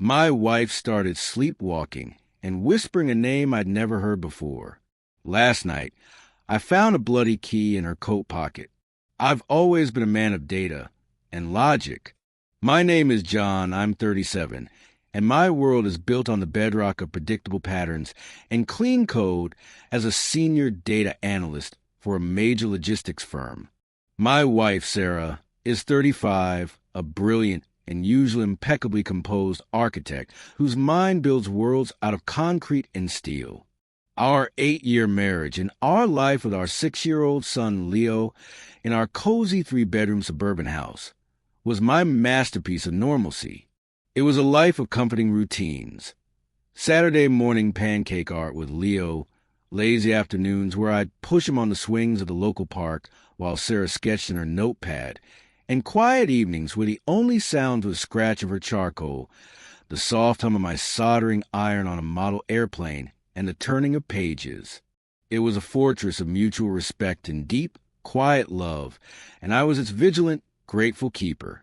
My wife started sleepwalking and whispering a name I'd never heard before. Last night, I found a bloody key in her coat pocket. I've always been a man of data and logic. My name is John, I'm 37, and my world is built on the bedrock of predictable patterns and clean code as a senior data analyst for a major logistics firm. My wife, Sarah, is 35, a brilliant and usually impeccably composed architect whose mind builds worlds out of concrete and steel. Our 8-year marriage and our life with our 6-year-old son, Leo, in our cozy 3-bedroom suburban house was my masterpiece of normalcy. It was a life of comforting routines. Saturday morning pancake art with Leo, lazy afternoons where I'd push him on the swings of the local park while Sarah sketched in her notepad, and quiet evenings where the only sound was the scratch of her charcoal, the soft hum of my soldering iron on a model airplane, and the turning of pages. It was a fortress of mutual respect and deep, quiet love, and I was its vigilant, grateful keeper.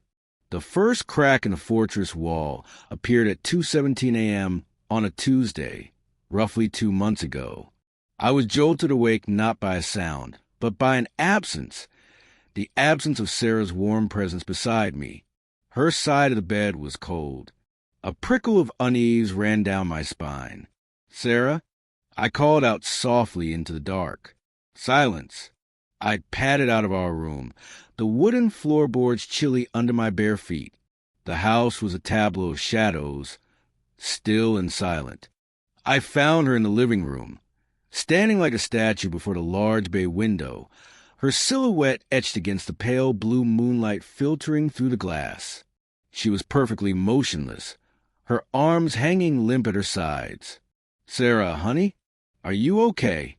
The first crack in the fortress wall appeared at 2:17 a.m. on a Tuesday, roughly 2 months ago. I was jolted awake not by a sound, but by an absence. The absence of Sarah's warm presence beside me. Her side of the bed was cold. A prickle of unease ran down my spine. "Sarah?" I called out softly into the dark. Silence. I'd padded out of our room, the wooden floorboards chilly under my bare feet. The house was a tableau of shadows, still and silent. I found her in the living room, standing like a statue before the large bay window, her silhouette etched against the pale blue moonlight filtering through the glass. She was perfectly motionless, her arms hanging limp at her sides. "Sarah, honey, are you okay?"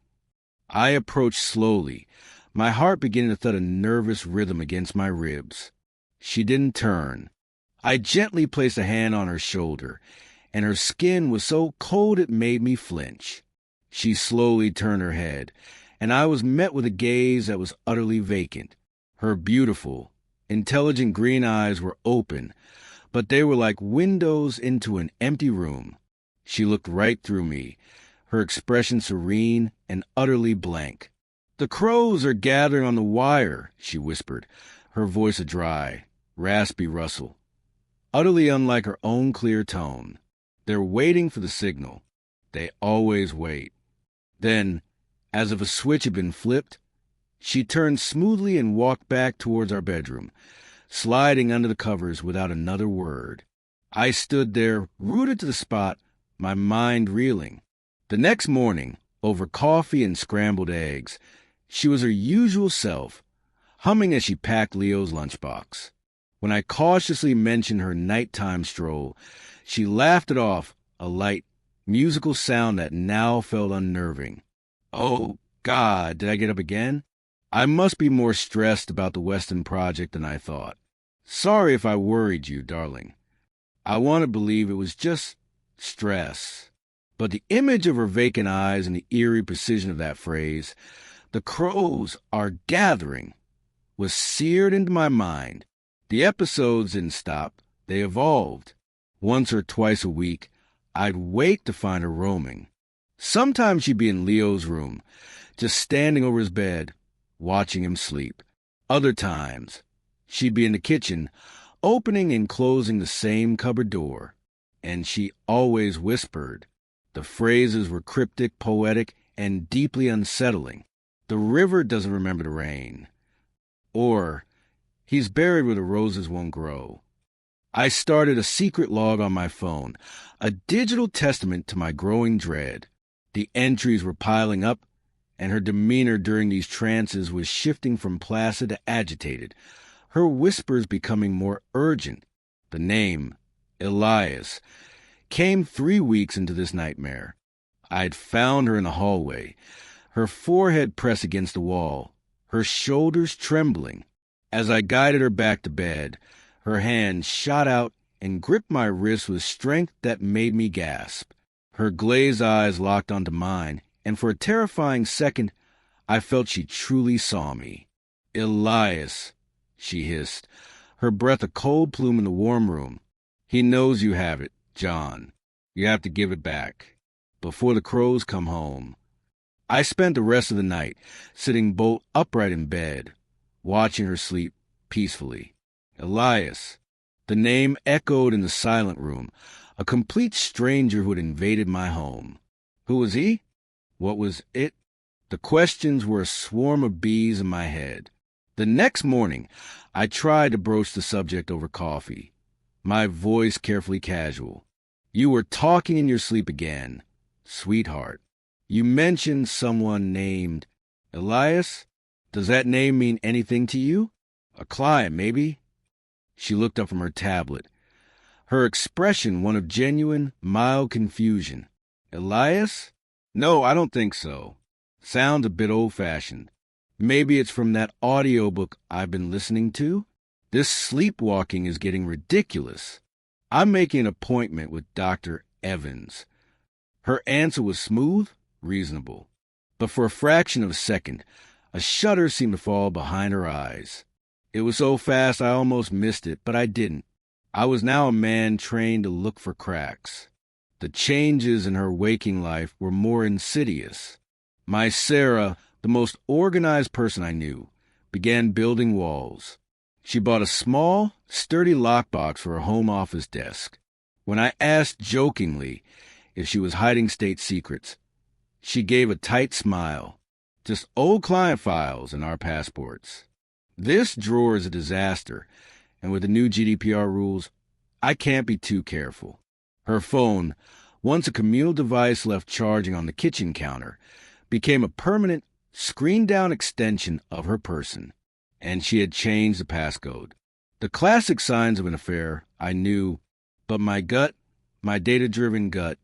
I approached slowly, my heart beginning to thud a nervous rhythm against my ribs. She didn't turn. I gently placed a hand on her shoulder, and her skin was so cold it made me flinch. She slowly turned her head, and I was met with a gaze that was utterly vacant. Her beautiful, intelligent green eyes were open, but they were like windows into an empty room. She looked right through me, her expression serene and utterly blank. "The crows are gathering on the wire," she whispered, her voice a dry, raspy rustle, utterly unlike her own clear tone. "They're waiting for the signal. They always wait." Then, as if a switch had been flipped, she turned smoothly and walked back towards our bedroom, sliding under the covers without another word. I stood there, rooted to the spot, my mind reeling. The next morning, over coffee and scrambled eggs, she was her usual self, humming as she packed Leo's lunchbox. When I cautiously mentioned her nighttime stroll, she laughed it off, a light, musical sound that now felt unnerving. "Oh, God, did I get up again? I must be more stressed about the Weston project than I thought. Sorry if I worried you, darling. I want to believe it was just stress." But the image of her vacant eyes and the eerie precision of that phrase, "The crows are gathering," was seared into my mind. The episodes didn't stop. They evolved. Once or twice a week, I'd wake to find her roaming. Sometimes she'd be in Leo's room, just standing over his bed, watching him sleep. Other times, she'd be in the kitchen, opening and closing the same cupboard door. And she always whispered. The phrases were cryptic, poetic, and deeply unsettling. "The river doesn't remember the rain." Or, "He's buried where the roses won't grow." I started a secret log on my phone, a digital testament to my growing dread. The entries were piling up, and her demeanor during these trances was shifting from placid to agitated, her whispers becoming more urgent. The name, Elias, came 3 weeks into this nightmare. I'd found her in the hallway, her forehead pressed against the wall, her shoulders trembling. As I guided her back to bed, her hand shot out and gripped my wrist with strength that made me gasp. Her glazed eyes locked onto mine, and for a terrifying second, I felt she truly saw me. "Elias," she hissed, her breath a cold plume in the warm room. "He knows you have it. John, you have to give it back before the crows come home. I spent the rest of the night sitting bolt upright in bed, watching her sleep peacefully. Elias. The name echoed in the silent room, a complete stranger who had invaded my home. Who was he? What was it? The questions were a swarm of bees in my head. The next morning, I tried to broach the subject over coffee, my voice carefully casual. You were talking in your sleep again, sweetheart. You mentioned someone named Elias. Does that name mean anything to you? A client, maybe? She looked up from her tablet, her expression one of genuine, mild confusion. Elias? No, I don't think so. Sounds a bit old-fashioned. Maybe it's from that audiobook I've been listening to? This sleepwalking is getting ridiculous. I'm making an appointment with Dr. Evans. Her answer was smooth, reasonable. But for a fraction of a second, a shudder seemed to fall behind her eyes. It was so fast I almost missed it, but I didn't. I was now a man trained to look for cracks. The changes in her waking life were more insidious. My Sarah, the most organized person I knew, began building walls. She bought a small, sturdy lockbox for her home office desk. When I asked jokingly if she was hiding state secrets, she gave a tight smile. Just old client files and our passports. This drawer is a disaster, and with the new GDPR rules, I can't be too careful. Her phone, once a communal device left charging on the kitchen counter, became a permanent, screen-down extension of her person, and she had changed the passcode. The classic signs of an affair, I knew, but my gut, my data-driven gut,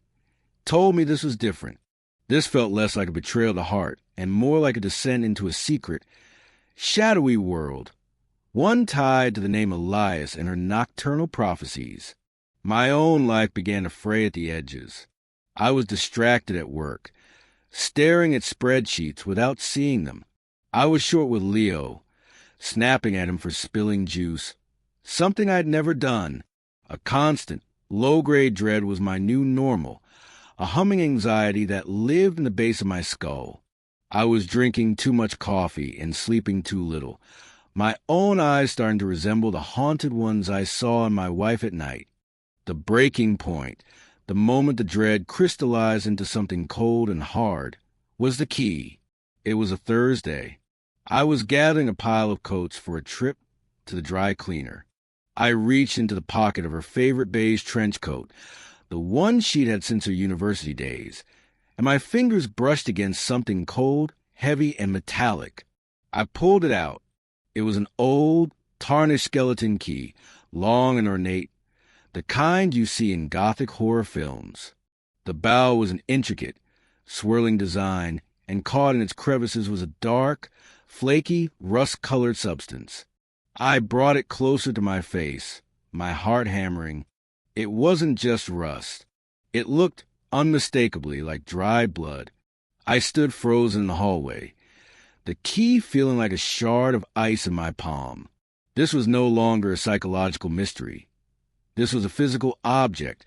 told me this was different. This felt less like a betrayal of the heart and more like a descent into a secret, shadowy world, one tied to the name Elias and her nocturnal prophecies. My own life began to fray at the edges. I was distracted at work, staring at spreadsheets without seeing them. I was short with Leo, snapping at him for spilling juice, something I'd never done. A constant, low-grade dread was my new normal, a humming anxiety that lived in the base of my skull. I was drinking too much coffee and sleeping too little, my own eyes starting to resemble the haunted ones I saw in my wife at night. The breaking point, the moment the dread crystallized into something cold and hard, was the key. It was a Thursday. I was gathering a pile of coats for a trip to the dry cleaner. I reached into the pocket of her favorite beige trench coat, the one she'd had since her university days, and my fingers brushed against something cold, heavy, and metallic. I pulled it out. It was an old, tarnished skeleton key, long and ornate, the kind you see in Gothic horror films. The bowl was an intricate, swirling design, and caught in its crevices was a dark, flaky, rust-colored substance. I brought it closer to my face, my heart hammering. It wasn't just rust. It looked unmistakably like dry blood. I stood frozen in the hallway, the key feeling like a shard of ice in my palm. This was no longer a psychological mystery. This was a physical object,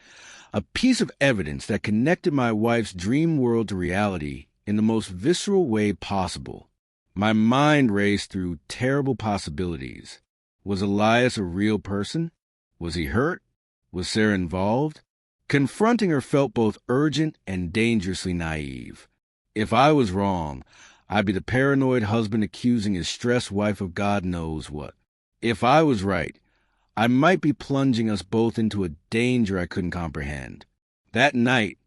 a piece of evidence that connected my wife's dream world to reality in the most visceral way possible. My mind raced through terrible possibilities. Was Elias a real person? Was he hurt? Was Sarah involved? Confronting her felt both urgent and dangerously naive. If I was wrong, I'd be the paranoid husband accusing his stressed wife of God knows what. If I was right, I might be plunging us both into a danger I couldn't comprehend. That night,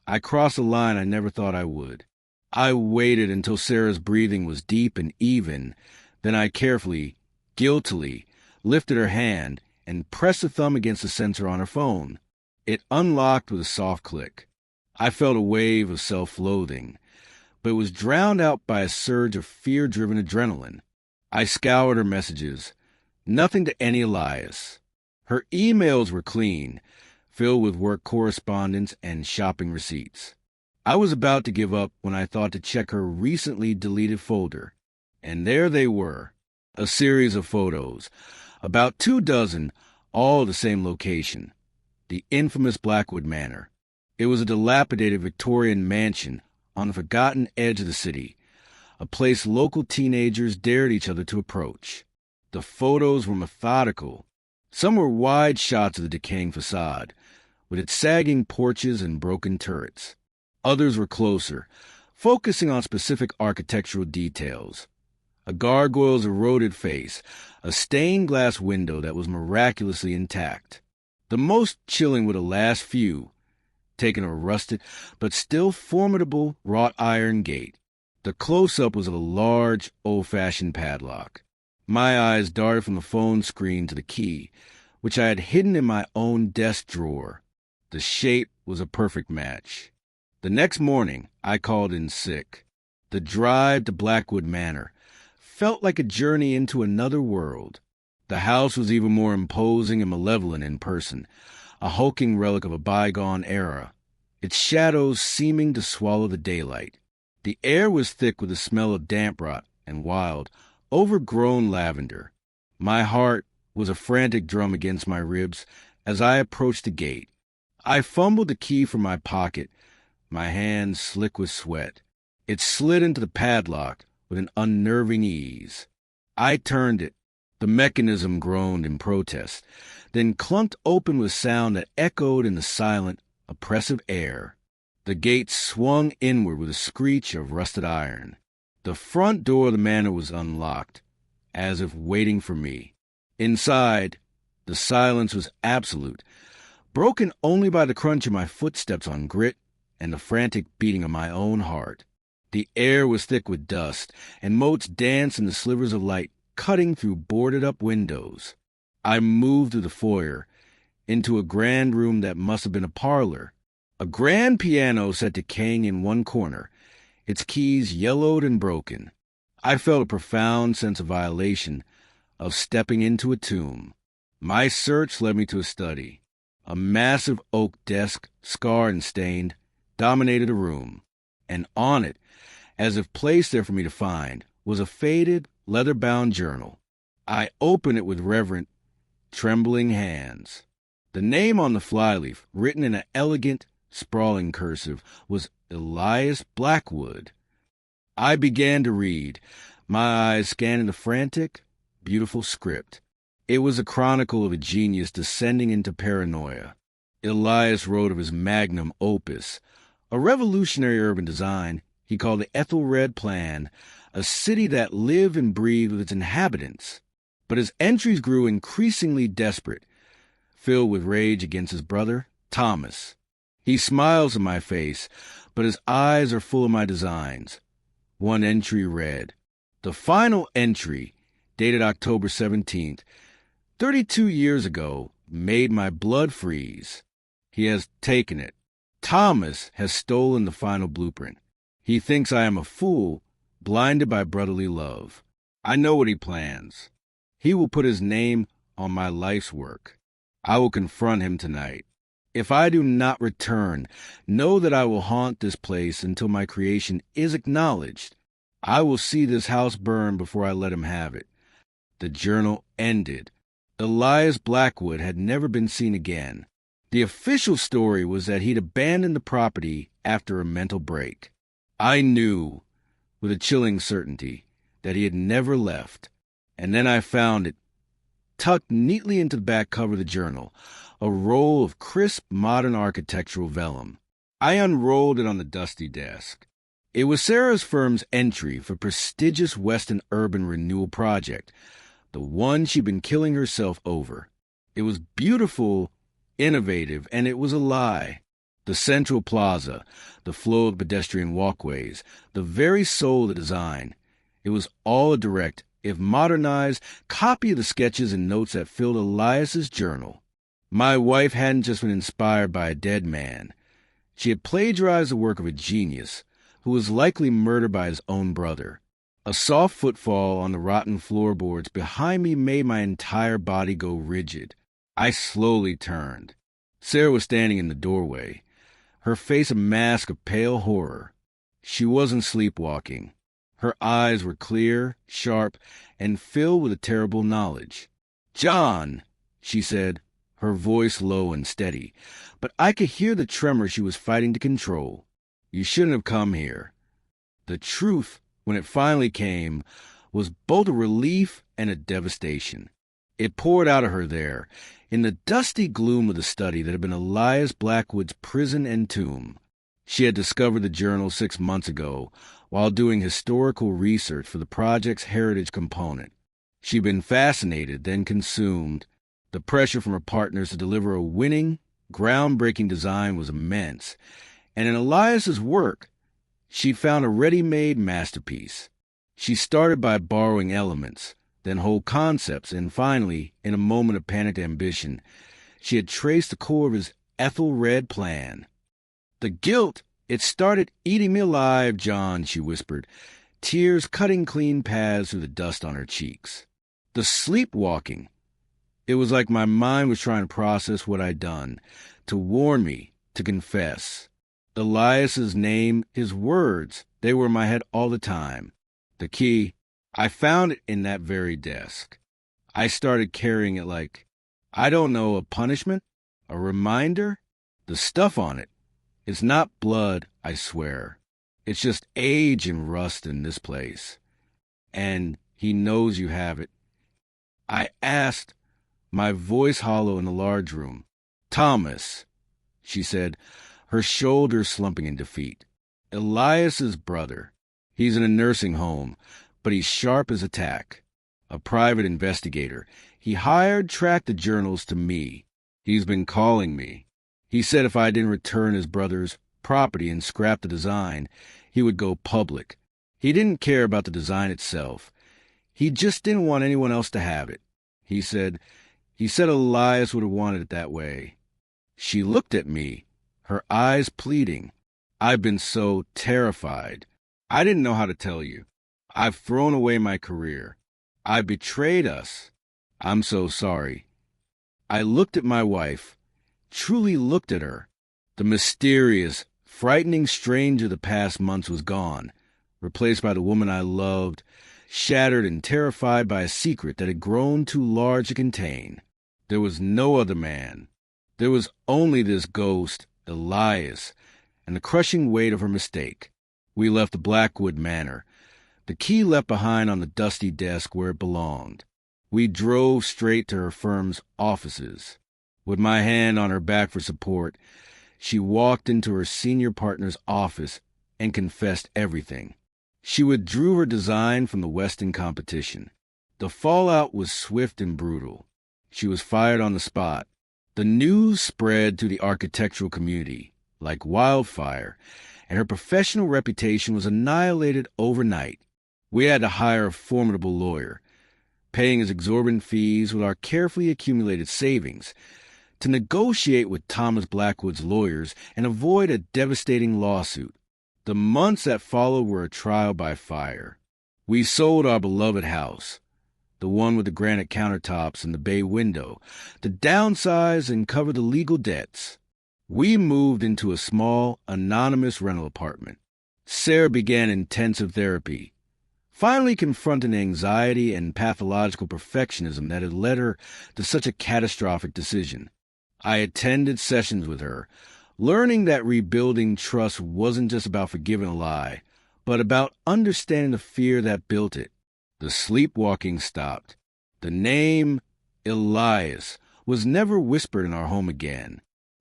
I crossed a line I never thought I would. I waited until Sarah's breathing was deep and even, then I carefully, guiltily, lifted her hand and pressed a thumb against the sensor on her phone. It unlocked with a soft click. I felt a wave of self-loathing, but it was drowned out by a surge of fear-driven adrenaline. I scoured her messages. Nothing to any Elias. Her emails were clean, filled with work correspondence and shopping receipts. I was about to give up when I thought to check her recently deleted folder. And there they were, a series of photos, about 24, all the same location. the infamous Blackwood Manor. It was a dilapidated Victorian mansion on the forgotten edge of the city, a place local teenagers dared each other to approach. The photos were methodical. Some were wide shots of the decaying facade, with its sagging porches and broken turrets. Others were closer, focusing on specific architectural details. A gargoyle's eroded face, a stained glass window that was miraculously intact. The most chilling were the last few, taking a rusted but still formidable wrought iron gate. The close-up was of a large, old-fashioned padlock. My eyes darted from the phone screen to the key, which I had hidden in my own desk drawer. The shape was a perfect match. The next morning, I called in sick. The drive to Blackwood Manor felt like a journey into another world. The house was even more imposing and malevolent in person, a hulking relic of a bygone era, its shadows seeming to swallow the daylight. The air was thick with the smell of damp rot and wild, overgrown lavender. My heart was a frantic drum against my ribs as I approached the gate. I fumbled the key from my pocket, my hands slick with sweat. It slid into the padlock with an unnerving ease. I turned it. The mechanism groaned in protest, then clunked open with sound that echoed in the silent, oppressive air. The gate swung inward with a screech of rusted iron. The front door of the manor was unlocked, as if waiting for me. Inside, the silence was absolute, broken only by the crunch of my footsteps on grit and the frantic beating of my own heart. The air was thick with dust, and motes danced in the slivers of light cutting through boarded-up windows. I moved through the foyer, into a grand room that must have been a parlor. A grand piano sat decaying in one corner, its keys yellowed and broken. I felt a profound sense of violation, of stepping into a tomb. My search led me to a study. A massive oak desk, scarred and stained, dominated the room, and on it, as if placed there for me to find, was a faded, leather-bound journal. I opened it with reverent, trembling hands. The name on the flyleaf, written in an elegant, sprawling cursive, was Elias Blackwood. I began to read, my eyes scanning the frantic, beautiful script. It was a chronicle of a genius descending into paranoia. Elias wrote of his magnum opus, a revolutionary urban design he called the Ethelred Plan, a city that lived and breathed with its inhabitants. But his entries grew increasingly desperate, filled with rage against his brother, Thomas. He smiles in my face, but his eyes are full of my designs. One entry read, "The final entry, dated October 17th, 32 years ago, made my blood freeze. He has taken it. Thomas has stolen the final blueprint. He thinks I am a fool, blinded by brotherly love. I know what he plans. He will put his name on my life's work. I will confront him tonight. If I do not return, know that I will haunt this place until my creation is acknowledged. I will see this house burn before I let him have it." The journal ended. Elias Blackwood had never been seen again. The official story was that he'd abandoned the property after a mental break. I knew, with a chilling certainty, that he had never left. And then I found it, tucked neatly into the back cover of the journal, a roll of crisp modern architectural vellum. I unrolled it on the dusty desk. It was Sarah's firm's entry for prestigious Western urban renewal project, the one she'd been killing herself over. It was beautiful, innovative, and it was a lie. The central plaza, the flow of pedestrian walkways, the very soul of the design. It was all a direct, if modernized, copy of the sketches and notes that filled Elias's journal. My wife hadn't just been inspired by a dead man. She had plagiarized the work of a genius who was likely murdered by his own brother. A soft footfall on the rotten floorboards behind me made my entire body go rigid. I slowly turned. Sarah was standing in the doorway, her face a mask of pale horror. She wasn't sleepwalking. Her eyes were clear, sharp, and filled with a terrible knowledge. "John," she said, her voice low and steady, but I could hear the tremor she was fighting to control. You shouldn't have come here. The truth, when it finally came, was both a relief and a devastation. It poured out of her there, in the dusty gloom of the study that had been Elias Blackwood's prison and tomb. She had discovered the journal 6 months ago while doing historical research for the project's heritage component. She'd been fascinated, then consumed. The pressure from her partners to deliver a winning, groundbreaking design was immense, and in Elias's work, she found a ready-made masterpiece. She started by borrowing elements, then whole concepts, and finally, in a moment of panicked ambition, she had traced the core of his Ethelred plan. The guilt, it started eating me alive, John, she whispered, tears cutting clean paths through the dust on her cheeks. The sleepwalking. It was like my mind was trying to process what I'd done, to warn me, to confess. Elias's name, his words, they were in my head all the time. The key, I found it in that very desk. I started carrying it like, I don't know, a punishment? A reminder? The stuff on it. It's not blood, I swear. It's just age and rust in this place. And he knows you have it. I asked, my voice hollow in the large room. Thomas, she said, her shoulders slumping in defeat. Elias's brother. He's in a nursing home, but he's sharp as a tack. A private investigator. He tracked the journals to me. He's been calling me. He said if I didn't return his brother's property and scrap the design, he would go public. He didn't care about the design itself. He just didn't want anyone else to have it. He said Elias would have wanted it that way. She looked at me, her eyes pleading. I've been so terrified. I didn't know how to tell you. I've thrown away my career. I betrayed us. I'm so sorry. I looked at my wife, truly looked at her. The mysterious, frightening stranger of the past months was gone, replaced by the woman I loved, shattered and terrified by a secret that had grown too large to contain. There was no other man. There was only this ghost, Elias, and the crushing weight of her mistake. We left the Blackwood Manor, the key left behind on the dusty desk where it belonged. We drove straight to her firm's offices. With my hand on her back for support, she walked into her senior partner's office and confessed everything. She withdrew her design from the Weston competition. The fallout was swift and brutal. She was fired on the spot. The news spread through the architectural community like wildfire, and her professional reputation was annihilated overnight. We had to hire a formidable lawyer, paying his exorbitant fees with our carefully accumulated savings, to negotiate with Thomas Blackwood's lawyers and avoid a devastating lawsuit. The months that followed were a trial by fire. We sold our beloved house, the one with the granite countertops and the bay window, to downsize and cover the legal debts. We moved into a small, anonymous rental apartment. Sarah began intensive therapy, finally confronting anxiety and pathological perfectionism that had led her to such a catastrophic decision. I attended sessions with her, learning that rebuilding trust wasn't just about forgiving a lie, but about understanding the fear that built it. The sleepwalking stopped. The name, Elias, was never whispered in our home again.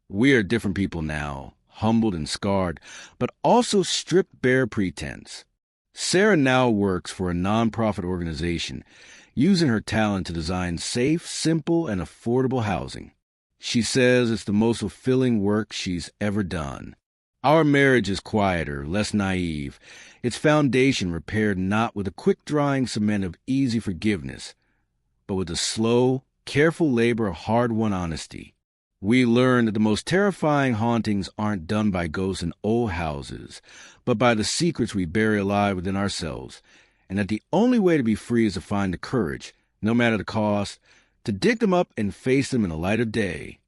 We are different people now, humbled and scarred, but also stripped bare pretense. Sarah now works for a nonprofit organization, using her talent to design safe, simple, and affordable housing. She says it's the most fulfilling work she's ever done. Our marriage is quieter, less naive, its foundation repaired not with a quick-drying cement of easy forgiveness, but with the slow, careful labor of hard-won honesty. We learn that the most terrifying hauntings aren't done by ghosts in old houses, but by the secrets we bury alive within ourselves, and that the only way to be free is to find the courage, no matter the cost, to dig them up and face them in the light of day.